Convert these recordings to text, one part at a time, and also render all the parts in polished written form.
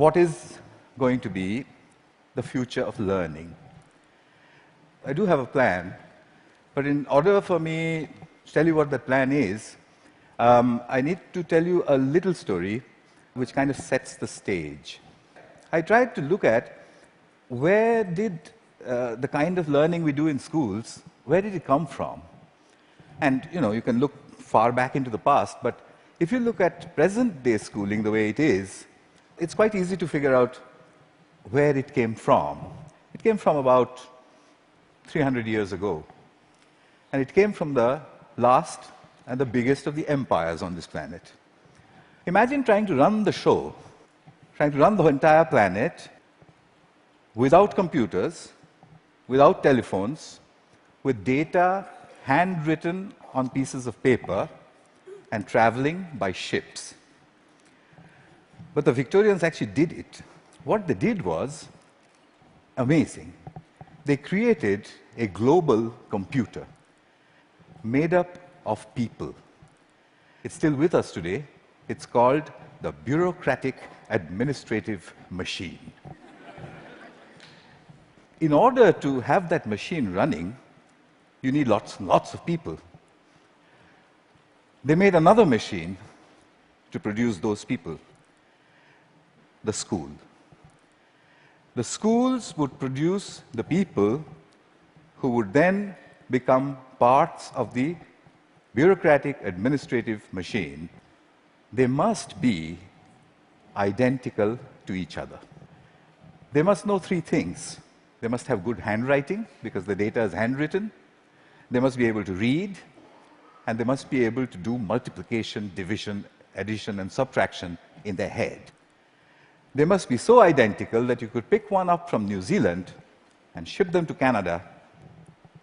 what is going to be the future of learning. I do have a plan, but in order for me to tell you what that plan is, I need to tell you a little story which kind of sets the stage. I tried to look at where did the kind of learning we do in schools, where did it come from? And you can look far back into the past, but if you look at present-day schooling the way it is, it's quite easy to figure out where it came from. It came from about 300 years ago. And it came from the last and the biggest of the empires on this planet. Imagine trying to run the show, trying to run the entire planet without computers, without telephones, with data handwritten on pieces of paper and traveling by ships. But the Victorians actually did it. What they did was amazing. They created a global computer made up of people. It's still with us today. It's called the bureaucratic administrative machine. In order to have that machine running, you need lots and lots of people. They made another machine to produce those people, the school. The schools would produce the people who would then become parts of the bureaucratic administrative machine. They must be identical to each other. They must know three things. They must have good handwriting, because the data is handwritten. They must be able to read, and they must be able to do multiplication, division, addition, and subtraction in their head. They must be so identical that you could pick one up from New Zealand and ship them to Canada,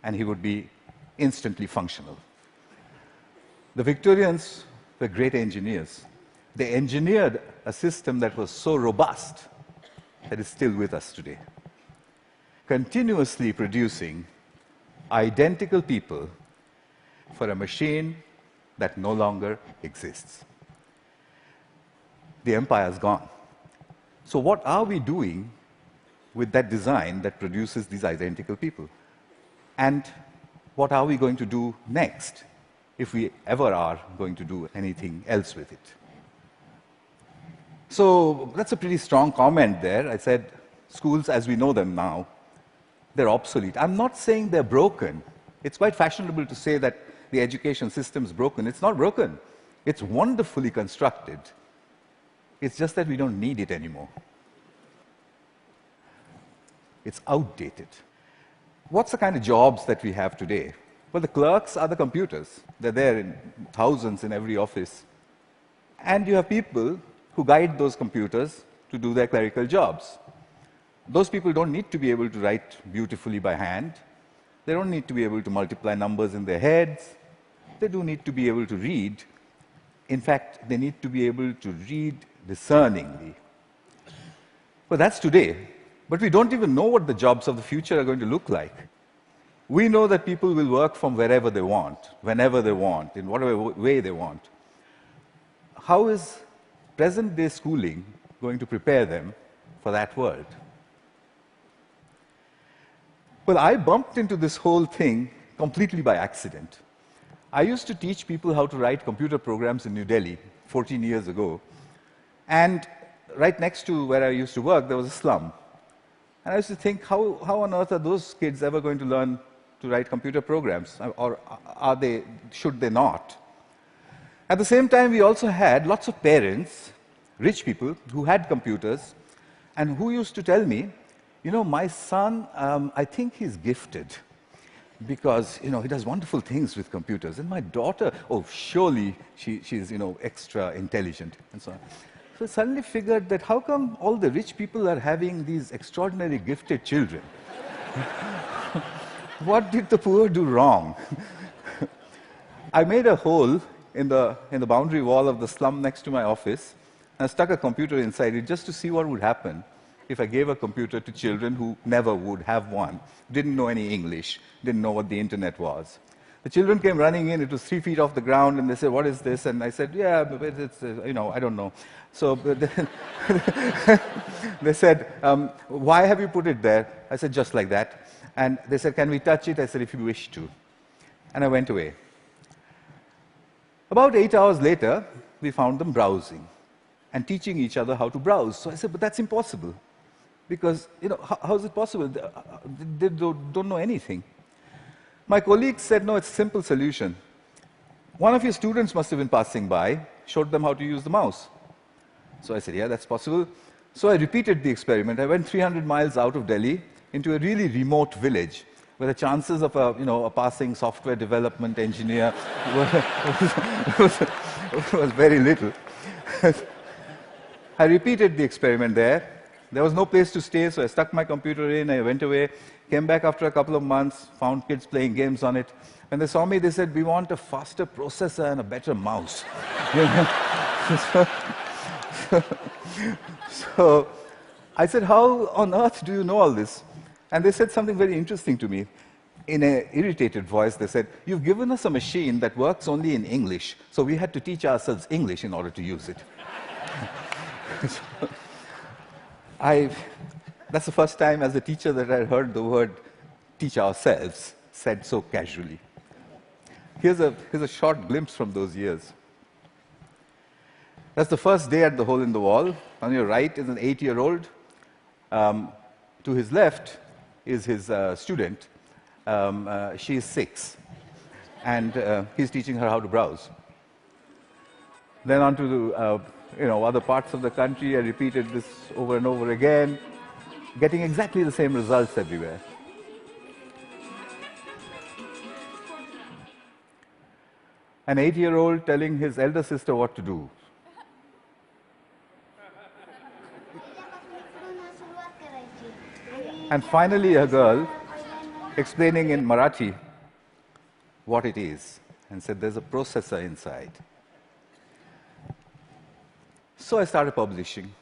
and he would be instantly functional. The Victorians were great engineers. They engineered a system that was so robust that is still with us today, continuously producing identical people for a machine that no longer exists. The empire's gone. So what are we doing with that design that produces these identical people? And what are we going to do next, if we ever are going to do anything else with it? So that's a pretty strong comment there. I said schools as we know them now, they're obsolete. I'm not saying they're broken. It's quite fashionable to say that the education system's broken. It's not broken. It's wonderfully constructed. It's just that we don't need it anymore. It's outdated. What's the kind of jobs that we have today? Well, the clerks are the computers. They're there in thousands in every office. And you have people who guide those computers to do their clerical jobs. Those people don't need to be able to write beautifully by hand. They don't need to be able to multiply numbers in their heads. They do need to be able to read. In fact, they need to be able to read discerningly. Well, that's today. But we don't even know what the jobs of the future are going to look like. We know that people will work from wherever they want, whenever they want, in whatever way they want. How is present-day schooling going to prepare them for that world? Well, I bumped into this whole thing completely by accident. I used to teach people how to write computer programs in New Delhi 14 years ago. And right next to where I used to work, there was a slum. And I used to think, how on earth are those kids ever going to learn to write computer programs? Or should they not? At the same time, we also had lots of parents, rich people, who had computers, and who used to tell me, my son, I think he's gifted, because, he does wonderful things with computers. And my daughter, oh, surely she's, extra intelligent, and so on. So I suddenly figured that how come all the rich people are having these extraordinary gifted children? What did the poor do wrong? I made a hole in the boundary wall of the slum next to my office, and I stuck a computer inside it just to see what would happen if I gave a computer to children who never would have one, didn't know any English, didn't know what the internet was. The children came running in. It was 3 feet off the ground, and they said, "What is this?" And I said, "Yeah, but it's, I don't know." So but then they said, "Why have you put it there?" I said, "Just like that." And they said, "Can we touch it?" I said, "If you wish to." And I went away. About 8 hours later, we found them browsing and teaching each other how to browse. So I said, "But that's impossible. Because, how is it possible? They don't know anything." My colleagues said, "No, it's a simple solution. One of your students must have been passing by, showed them how to use the mouse." So I said, "Yeah, that's possible." So I repeated the experiment. I went 300 miles out of Delhi into a really remote village where the chances of a passing software development engineer was very little. I repeated the experiment there. There was no place to stay, so I stuck my computer in, I went away, came back after a couple of months, found kids playing games on it. When they saw me, they said, "We want a faster processor and a better mouse." So I said, "How on earth do you know all this?" And they said something very interesting to me. In an irritated voice, they said, "You've given us a machine that works only in English, so we had to teach ourselves English in order to use it." That's the first time as a teacher that I heard the word "teach ourselves" said so casually. Here's a short glimpse from those years. That's the first day at the Hole in the Wall. On your right is an 8-year-old. To his left is his student. She is 6. And he's teaching her how to browse. Then on to other parts of the country. I repeated this over and over again, getting exactly the same results everywhere. An 8-year-old telling his elder sister what to do. And finally, a girl explaining in Marathi what it is and said, "There's a processor inside." So I started publishing.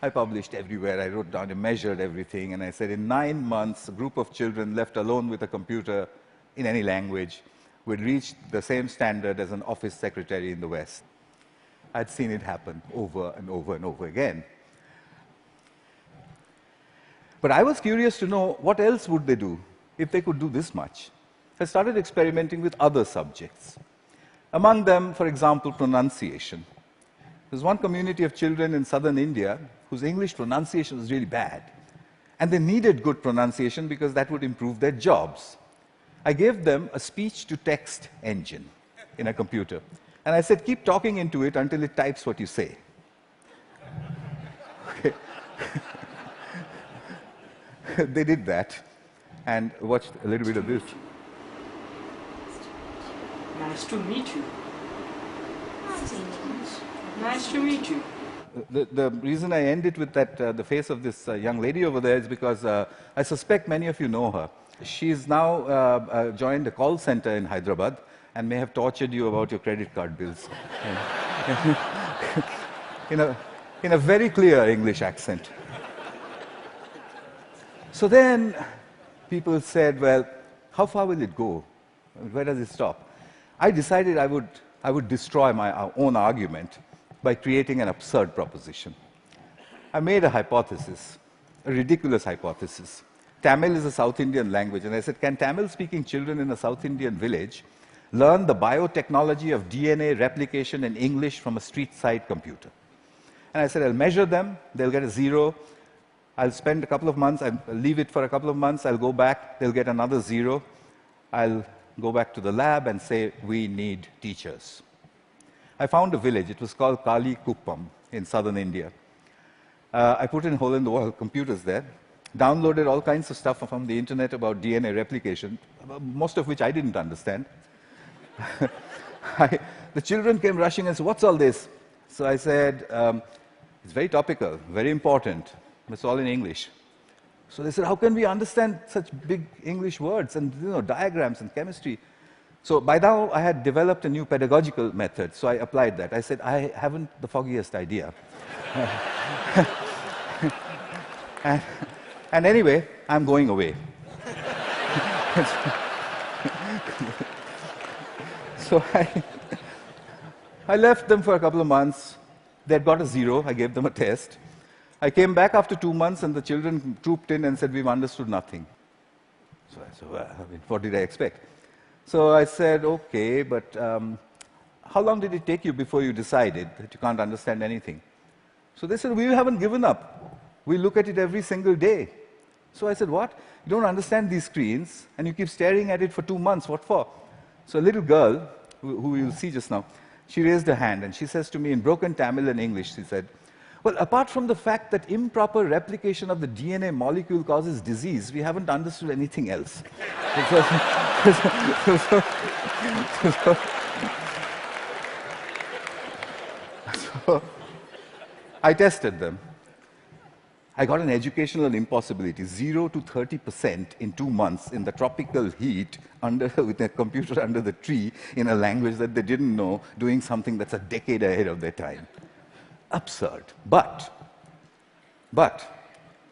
I published everywhere. I wrote down and measured everything, and I said, in 9 months, a group of children left alone with a computer in any language would reach the same standard as an office secretary in the West. I'd seen it happen over and over and over again. But I was curious to know what else would they do if they could do this much. I started experimenting with other subjects. Among them, for example, pronunciation. There's one community of children in southern India whose English pronunciation was really bad. And they needed good pronunciation because that would improve their jobs. I gave them a speech-to-text engine in a computer. And I said, "Keep talking into it until it types what you say." Okay. They did that and watched a little bit of this. Nice to meet you. Nice to meet you. The reason I end it with the face of this young lady over there is because I suspect many of you know her. She's now joined a call center in Hyderabad and may have tortured you about your credit card bills. in a very clear English accent. So then people said, "Well, how far will it go? Where does it stop?" I decided I would destroy my own argument by creating an absurd proposition. I made a hypothesis, a ridiculous hypothesis. Tamil is a South Indian language, and I said, can Tamil-speaking children in a South Indian village learn the biotechnology of DNA replication in English from a street-side computer? And I said, I'll measure them, they'll get a 0. I'll spend a couple of months, I'll leave it for a couple of months, I'll go back, they'll get another 0. I'll go back to the lab and say, we need teachers. I found a village, it was called Kali Kuppam in southern India. I put in hole-in-the-wall computers there, downloaded all kinds of stuff from the internet about DNA replication, most of which I didn't understand. The children came rushing and said, what's all this? So I said, it's very topical, very important. It's all in English. So they said, how can we understand such big English words and diagrams and chemistry? So by now, I had developed a new pedagogical method, so I applied that. I said, I haven't the foggiest idea. and anyway, I'm going away. So I left them for a couple of months. They'd got a 0. I gave them a test. I came back after 2 months, and the children trooped in and said, we've understood nothing. So I said, well, I mean, what did I expect? So I said, okay, but how long did it take you before you decided that you can't understand anything? So they said, we haven't given up. We look at it every single day. So I said, what? You don't understand these screens, and you keep staring at it for 2 months. What for? So a little girl, who you'll see just now, she raised her hand, and she says to me in broken Tamil and English, she said, well, apart from the fact that improper replication of the DNA molecule causes disease, we haven't understood anything else. So I tested them. I got an educational impossibility, 0 to 30% in 2 months in the tropical heat with a computer under the tree in a language that they didn't know, doing something that's a decade ahead of their time. Absurd. But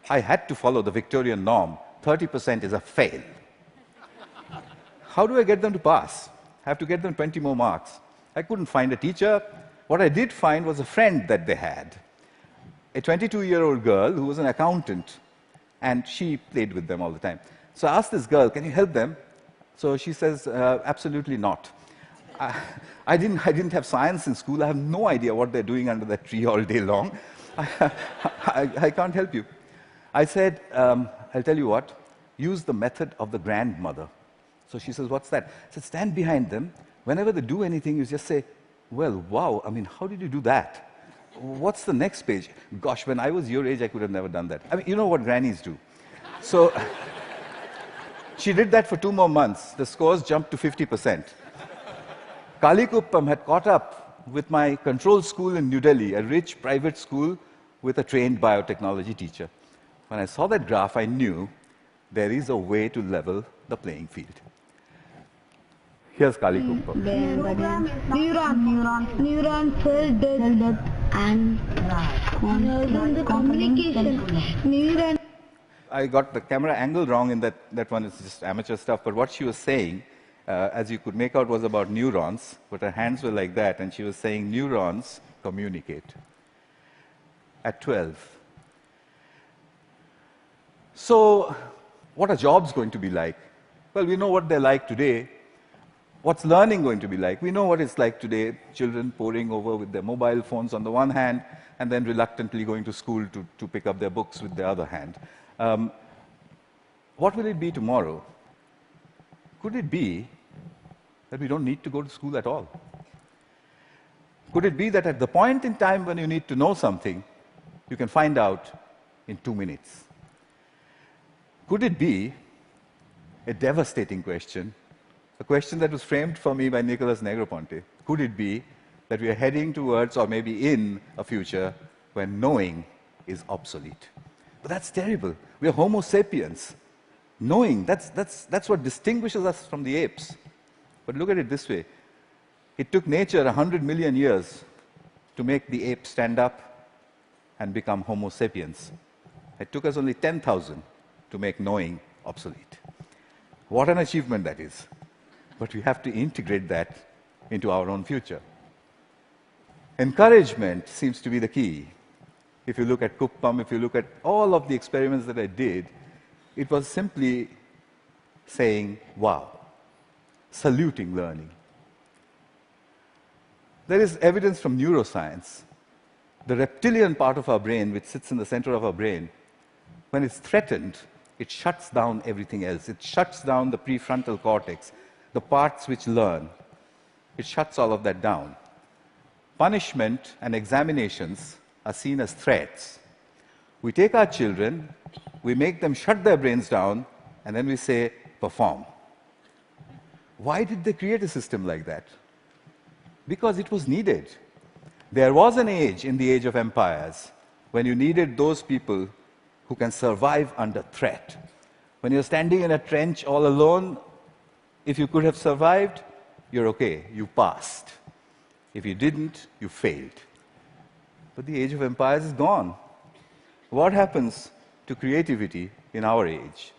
I had to follow the Victorian norm. 30% is a fail. How do I get them to pass? I have to get them 20 more marks. I couldn't find a teacher. What I did find was a friend that they had, a 22-year-old girl who was an accountant, and she played with them all the time. So I asked this girl, can you help them? So she says, absolutely not. I didn't have science in school. I have no idea what they're doing under that tree all day long. I can't help you. I said, I'll tell you what, use the method of the grandmother. So she says, what's that? I said, stand behind them. Whenever they do anything, you just say, well, wow, I mean, how did you do that? What's the next page? Gosh, when I was your age, I could have never done that. I mean, you know what grannies do. So she did that for 2 more months. The scores jumped to 50%. Kalikuppam had caught up with my control school in New Delhi, a rich private school with a trained biotechnology teacher. When I saw that graph, I knew there is a way to level the playing field. Here's Kalikuppam. Neuron cell death and communication. I got the camera angle wrong in that one. It's just amateur stuff. But what she was saying, as you could make out, was about neurons. But her hands were like that, and she was saying neurons communicate. At 12. So, what are jobs going to be like? Well, we know what they're like today. What's learning going to be like? We know what it's like today. Children poring over with their mobile phones on the one hand, and then reluctantly going to school to pick up their books with the other hand. What will it be tomorrow? Could it be that we don't need to go to school at all? Could it be that at the point in time when you need to know something, you can find out in 2 minutes? Could it be a devastating question, a question that was framed for me by Nicholas Negroponte? Could it be that we are heading towards, or maybe in, a future when knowing is obsolete? But that's terrible. We are Homo sapiens. Knowing, that's what distinguishes us from the apes. But look at it this way. It took nature 100 million years to make the ape stand up and become Homo sapiens. It took us only 10,000 to make knowing obsolete. What an achievement that is. But we have to integrate that into our own future. Encouragement seems to be the key. If you look at Kuppam, if you look at all of the experiments that I did, it was simply saying, wow, saluting learning. There is evidence from neuroscience. The reptilian part of our brain, which sits in the center of our brain, when it's threatened, it shuts down everything else. It shuts down the prefrontal cortex, the parts which learn. It shuts all of that down. Punishment and examinations are seen as threats. We take our children, we make them shut their brains down, and then we say, perform. Why did they create a system like that? Because it was needed. There was an age, in the age of empires, when you needed those people who can survive under threat. When you're standing in a trench all alone, if you could have survived, you're okay, you passed. If you didn't, you failed. But the age of empires is gone. What happens to creativity in our age?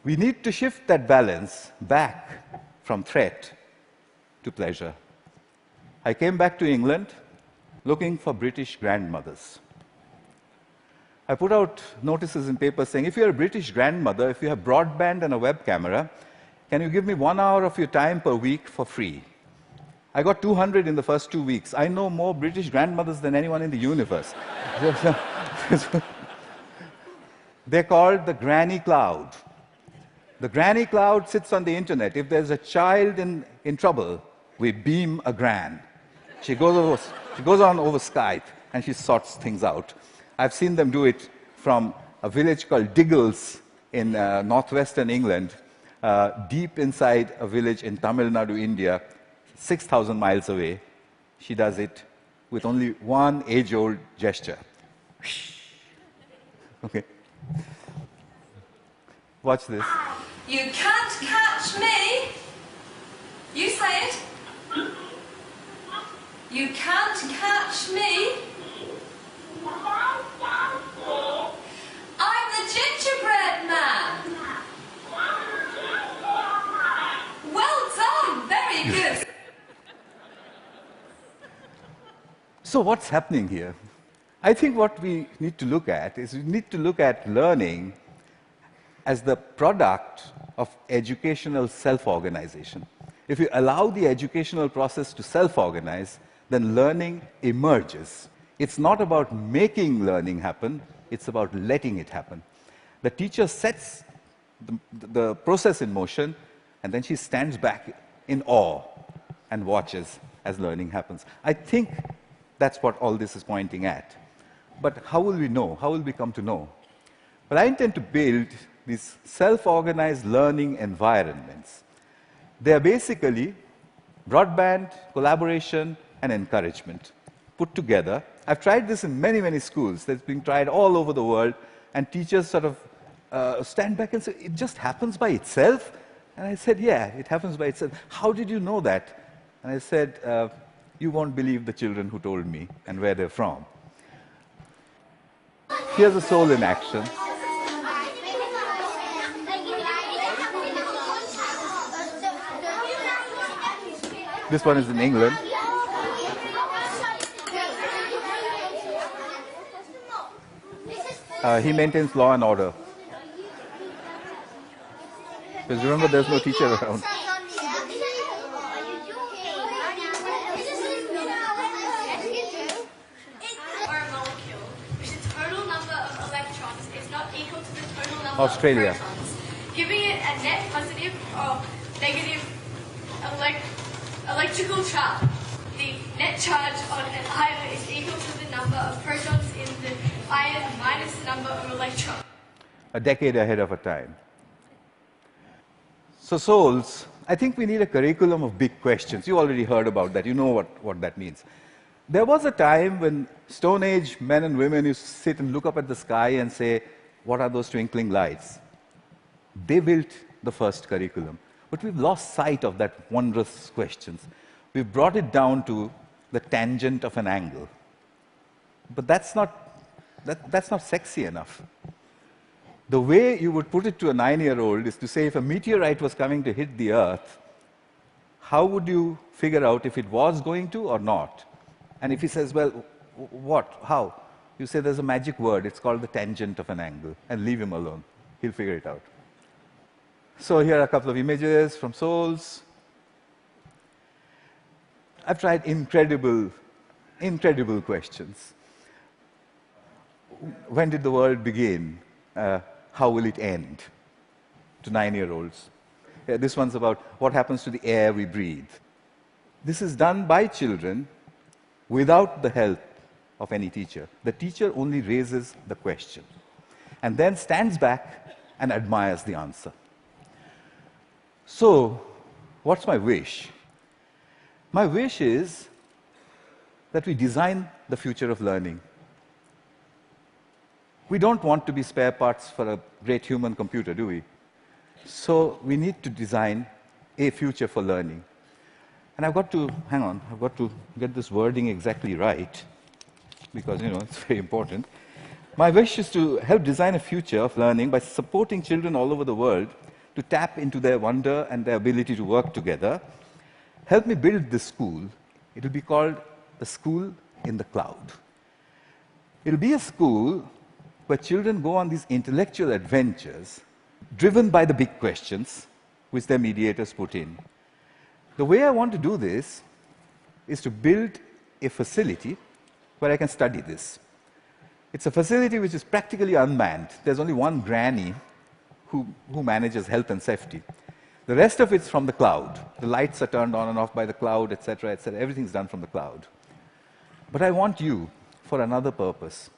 We need to shift that balance back from threat to pleasure. I came back to England looking for British grandmothers. I put out notices in papers saying, if you're a British grandmother, if you have broadband and a web camera, can you give me 1 hour of your time per week for free? I got 200 in the first 2 weeks. I know more British grandmothers than anyone in the universe. They're called the Granny Cloud. The Granny Cloud sits on the internet. If there's a child in trouble, we beam a gran. She goes on over Skype and she sorts things out. I've seen them do it from a village called Diggles in northwestern England, deep inside a village in Tamil Nadu, India, 6,000 miles away. She does it with only one age-old gesture. Okay. Watch this. You can't catch me. You say it. You can't catch me. I'm the gingerbread man. Well done. Very good. So what's happening here? I think what we need to look at is we need to look at learning as the product of educational self-organization. If you allow the educational process to self-organize, then learning emerges. It's not about making learning happen, it's about letting it happen. The teacher sets the process in motion, and then she stands back in awe and watches as learning happens. I think that's what all this is pointing at. But how will we know? How will we come to know? Well, I intend to build these self-organized learning environments. They are basically broadband, collaboration, and encouragement put together. I've tried this in many, many schools. It's been tried all over the world, and teachers sort of stand back and say, it just happens by itself? And I said, yeah, it happens by itself. How did you know that? And I said, you won't believe the children who told me and where they're from. Here's a soul in action. This one is in England. He maintains law and order. Because remember, there's no teacher around. Australia. Giving it a net positive or negative electrical charge. The net charge on an ion is equal to the number of protons in the ion minus the number of electrons. A decade ahead of our time. So souls, I think we need a curriculum of big questions. You already heard about that. You know what that means. There was a time when Stone Age men and women used to sit and look up at the sky and say, what are those twinkling lights? They built the first curriculum. But we've lost sight of that wondrous questions. We've brought it down to the tangent of an angle. But that's not sexy enough. The way you would put it to a 9-year-old is to say, if a meteorite was coming to hit the Earth, how would you figure out if it was going to or not? And if he says, well, what? How? You say there's a magic word, it's called the tangent of an angle, and leave him alone. He'll figure it out. So here are a couple of images from souls. I've tried incredible questions. When did the world begin? How will it end? To 9-year-olds. This one's about what happens to the air we breathe. This is done by children without the help of any teacher. The teacher only raises the question and then stands back and admires the answer. So, what's my wish? My wish is that we design the future of learning. We don't want to be spare parts for a great human computer, do we? So we need to design a future for learning. And I've got to get this wording exactly right, because, it's very important. My wish is to help design a future of learning by supporting children all over the world to tap into their wonder and their ability to work together, help me build this school. It will be called the School in the Cloud. It will be a school where children go on these intellectual adventures driven by the big questions which their mediators put in. The way I want to do this is to build a facility where I can study this. It's a facility which is practically unmanned. There's only one granny who manages health and safety. The rest of it's from the cloud. The lights are turned on and off by the cloud, etc., etc. Everything's done from the cloud. But I want you for another purpose.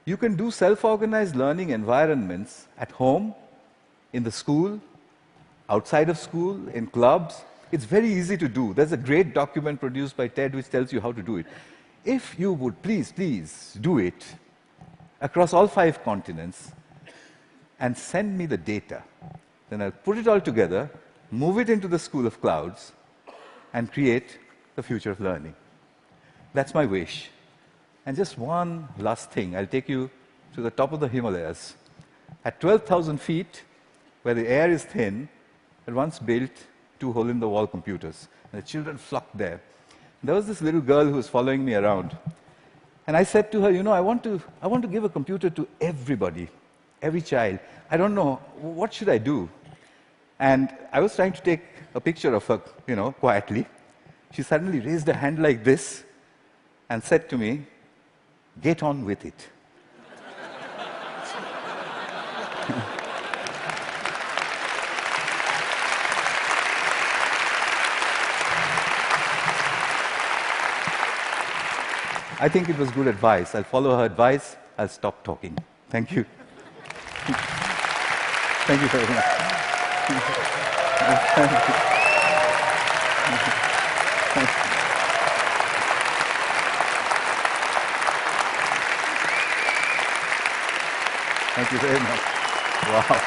You can do self-organized learning environments at home, in the school, outside of school, in clubs. It's very easy to do. There's a great document produced by TED which tells you how to do it. If you would please do it across all 5 continents and send me the data, then I'll put it all together, move it into the School of Clouds, and create the future of learning. That's my wish. And just one last thing, I'll take you to the top of the Himalayas. At 12,000 feet, where the air is thin, I once built 2 hole-in-the-wall computers. And the children flocked there. There was this little girl who was following me around. And I said to her, you know, I want to give a computer to everybody, every child. I don't know, what should I do? And I was trying to take a picture of her, you know, quietly. She suddenly raised her hand like this and said to me, "Get on with it." I think it was good advice. I'll follow her advice. I'll stop talking. Thank you. Thank you very much. Thank you very much. Wow.